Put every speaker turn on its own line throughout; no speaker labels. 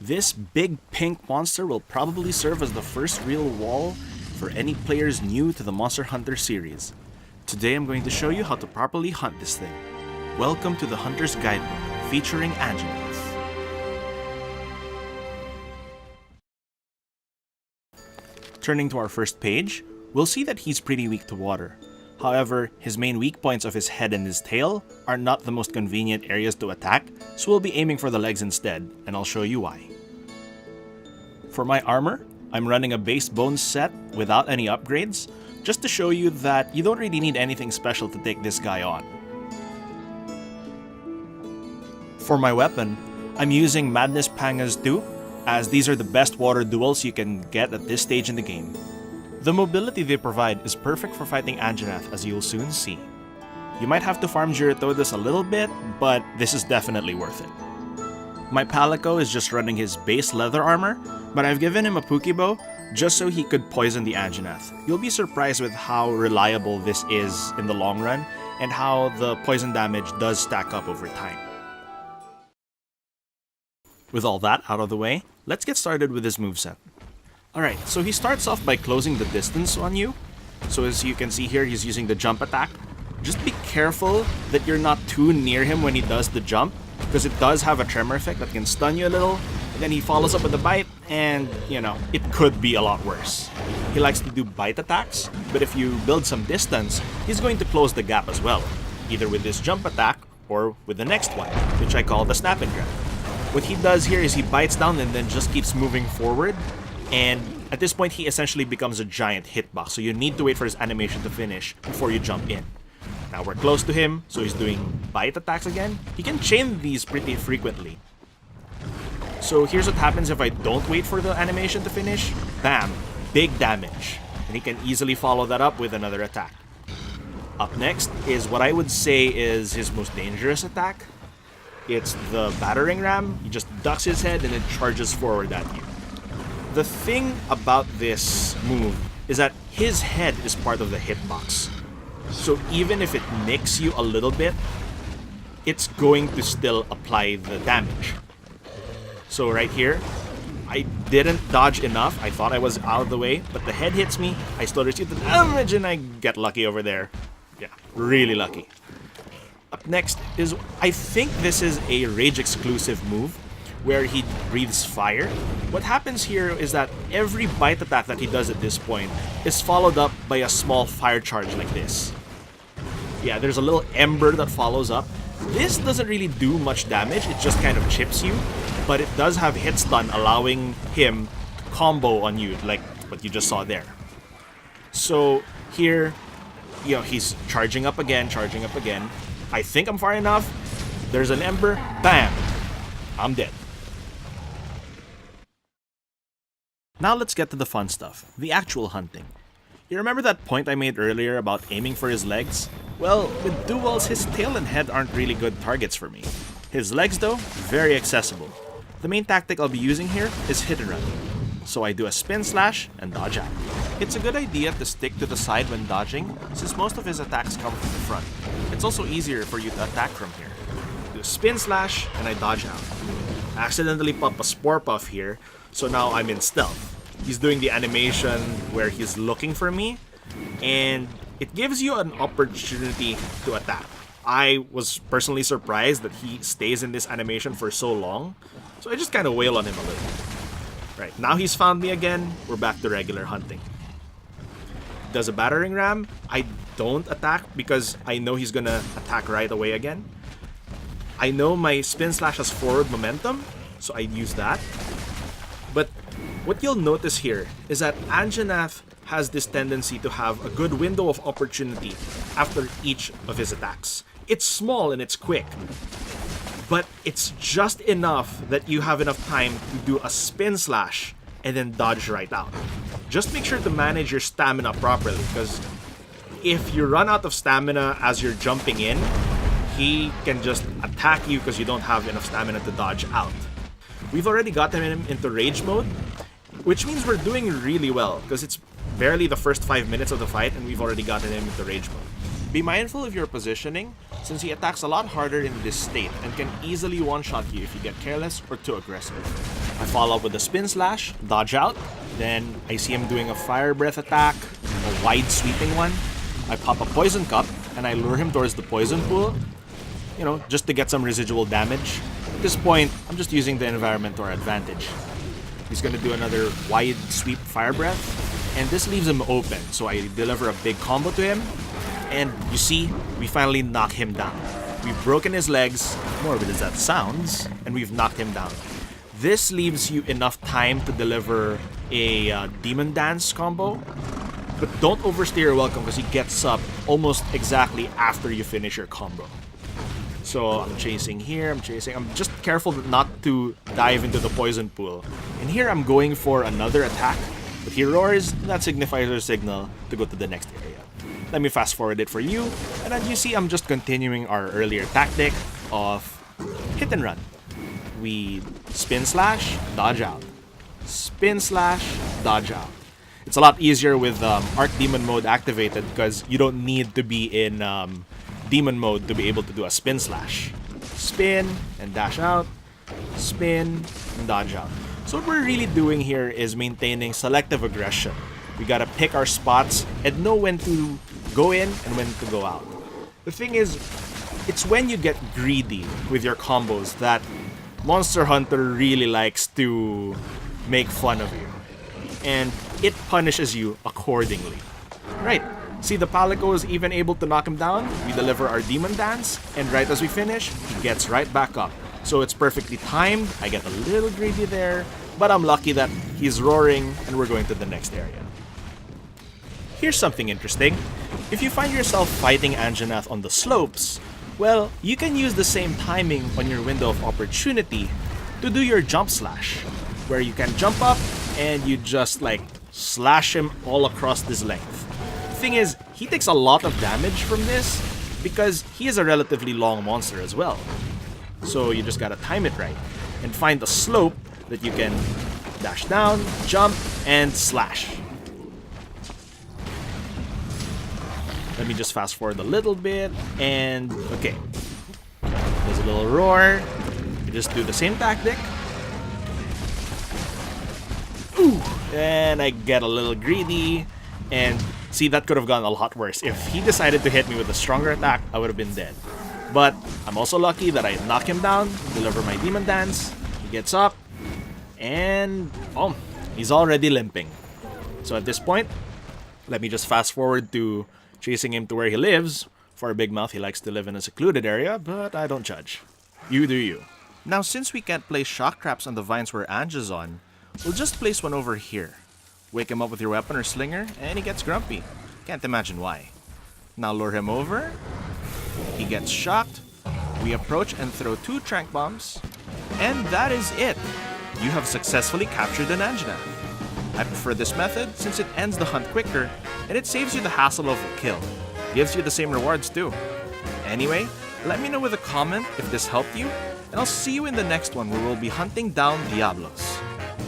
This big pink monster will probably serve as the first real wall for any players new to the Monster Hunter series. Today I'm going to show you how to properly hunt this thing. Welcome to the Hunter's Guidebook, featuring Anjanath. Turning to our first page, we'll see that he's pretty weak to water. However, his main weak points of his head and his tail are not the most convenient areas to attack, so we'll be aiming for the legs instead, and I'll show you why. For my armor, I'm running a base bones set without any upgrades, just to show you that you don't really need anything special to take this guy on. For my weapon, I'm using Madness Pangas 2, as these are the best water duels you can get at this stage in the game. The mobility they provide is perfect for fighting Anjanath, as you'll soon see. You might have to farm Jiritodas a little bit, but this is definitely worth it. My Palico is just running his base leather armor, but I've given him a Pokebow just so he could poison the Anjanath. You'll be surprised with how reliable this is in the long run, and how the poison damage does stack up over time. With all that out of the way, let's get started with his moveset. Alright, so he starts off by closing the distance on you. So as you can see here, he's using the jump attack. Just be careful that you're not too near him when he does the jump, because it does have a tremor effect that can stun you a little, and then he follows up with a bite, and, you know, it could be a lot worse. He likes to do bite attacks, but if you build some distance, he's going to close the gap as well, either with this jump attack or with the next one, which I call the snap and grab. What he does here is he bites down and then just keeps moving forward, and at this point he essentially becomes a giant hitbox, so you need to wait for his animation to finish before you jump in. Now we're close to him, so he's doing bite attacks again. He can chain these pretty frequently. So here's what happens if I don't wait for the animation to finish. Bam! Big damage. And he can easily follow that up with another attack. Up next is what I would say is his most dangerous attack. It's the battering ram. He just ducks his head and then charges forward at you. The thing about this move is that his head is part of the hitbox. So even if it nicks you a little bit, it's going to still apply the damage. So right here, I didn't dodge enough. I thought I was out of the way, but the head hits me. I still receive the damage and I get lucky over there. Yeah, really lucky. Up next is, I think this is a rage exclusive move where he breathes fire. What happens here is that every bite attack that he does at this point is followed up by a small fire charge like this. Yeah, there's a little ember that follows up. This doesn't really do much damage, it just kind of chips you, but it does have hit stun, allowing him to combo on you, like what you just saw there. So here, you know, he's charging up again. I think I'm far enough. There's an ember, bam! I'm dead. Now let's get to the fun stuff, the actual hunting. You remember that point I made earlier about aiming for his legs? Well, with duels, his tail and head aren't really good targets for me. His legs though, very accessible. The main tactic I'll be using here is hit and run. So I do a spin slash and dodge out. It's a good idea to stick to the side when dodging, since most of his attacks come from the front. It's also easier for you to attack from here. Do a spin slash and I dodge out. I accidentally pop a Spore Puff here, so now I'm in stealth. He's doing the animation where he's looking for me, and it gives you an opportunity to attack. I was personally surprised that he stays in this animation for so long, so I just kind of wail on him a little. Right, now he's found me again, we're back to regular hunting. Does a battering ram? I don't attack because I know he's gonna attack right away again. I know my spin slash has forward momentum, so I use that. But what you'll notice here is that Anjanath has this tendency to have a good window of opportunity after each of his attacks. It's small and it's quick, but it's just enough that you have enough time to do a spin slash and then dodge right out. Just make sure to manage your stamina properly, because if you run out of stamina as you're jumping in, he can just attack you because you don't have enough stamina to dodge out. We've already gotten him into rage mode, which means we're doing really well, because it's barely the first 5 minutes of the fight and we've already gotten him into rage mode. Be mindful of your positioning, since he attacks a lot harder in this state and can easily one-shot you if you get careless or too aggressive. I follow up with a spin slash, dodge out. Then I see him doing a fire breath attack, a wide sweeping one. I pop a poison cup and I lure him towards the poison pool, just to get some residual damage. At this point, I'm just using the environment to our advantage. He's gonna do another wide sweep fire breath, and this leaves him open, so I deliver a big combo to him, and you see, we finally knock him down. We've broken his legs, morbid as that sounds, and we've knocked him down. This leaves you enough time to deliver a Demon Dance combo, but don't overstay your welcome because he gets up almost exactly after you finish your combo. So I'm chasing here, I'm just careful not to dive into the poison pool. And here I'm going for another attack, but he roars, that signifies our signal to go to the next area. Let me fast forward it for you, and as you see, I'm just continuing our earlier tactic of hit and run. We spin slash, dodge out. Spin slash, dodge out. It's a lot easier with Archdemon mode activated because you don't need to be in Demon mode to be able to do a spin slash. Spin and dash out. Spin and dodge out. So what we're really doing here is maintaining selective aggression. We gotta pick our spots and know when to go in and when to go out. The thing is, it's when you get greedy with your combos that Monster Hunter really likes to make fun of you. And it punishes you accordingly. Right. See, the Palico is even able to knock him down. We deliver our Demon Dance, and right as we finish, he gets right back up. So it's perfectly timed. I get a little greedy there, but I'm lucky that he's roaring and we're going to the next area. Here's something interesting. If you find yourself fighting Anjanath on the slopes, well, you can use the same timing on your window of opportunity to do your jump slash, where you can jump up and you just slash him all across this length. Thing is, he takes a lot of damage from this because he is a relatively long monster as well. So you just gotta time it right and find a slope that you can dash down, jump, and slash. Let me just fast forward a little bit, and okay. There's a little roar. You just do the same tactic. Ooh! And I get a little greedy, and see, that could have gone a lot worse. If he decided to hit me with a stronger attack, I would have been dead. But I'm also lucky that I knock him down, deliver my Demon Dance, he gets up, and oh, he's already limping. So at this point, let me just fast forward to chasing him to where he lives. For a big mouth, he likes to live in a secluded area, but I don't judge. You do you. Now, since we can't place shock traps on the vines where Anj is on, we'll just place one over here. Wake him up with your weapon or slinger, and he gets grumpy. Can't imagine why. Now lure him over. He gets shocked. We approach and throw 2 trank bombs. And that is it. You have successfully captured an Anjanath. I prefer this method since it ends the hunt quicker, and it saves you the hassle of a kill. Gives you the same rewards too. Anyway, let me know with a comment if this helped you, and I'll see you in the next one where we'll be hunting down Diablos.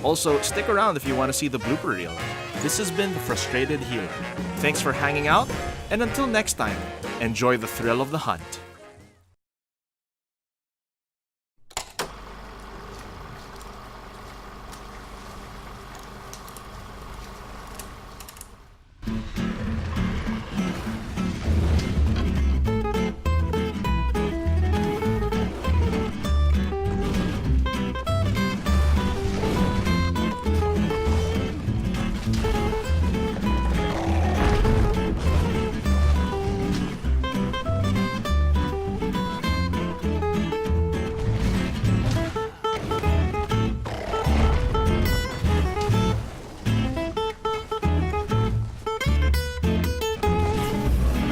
Also, stick around if you want to see the blooper reel. This has been the Frustrated Healer. Thanks for hanging out, and until next time, enjoy the thrill of the hunt.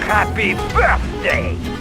Happy birthday!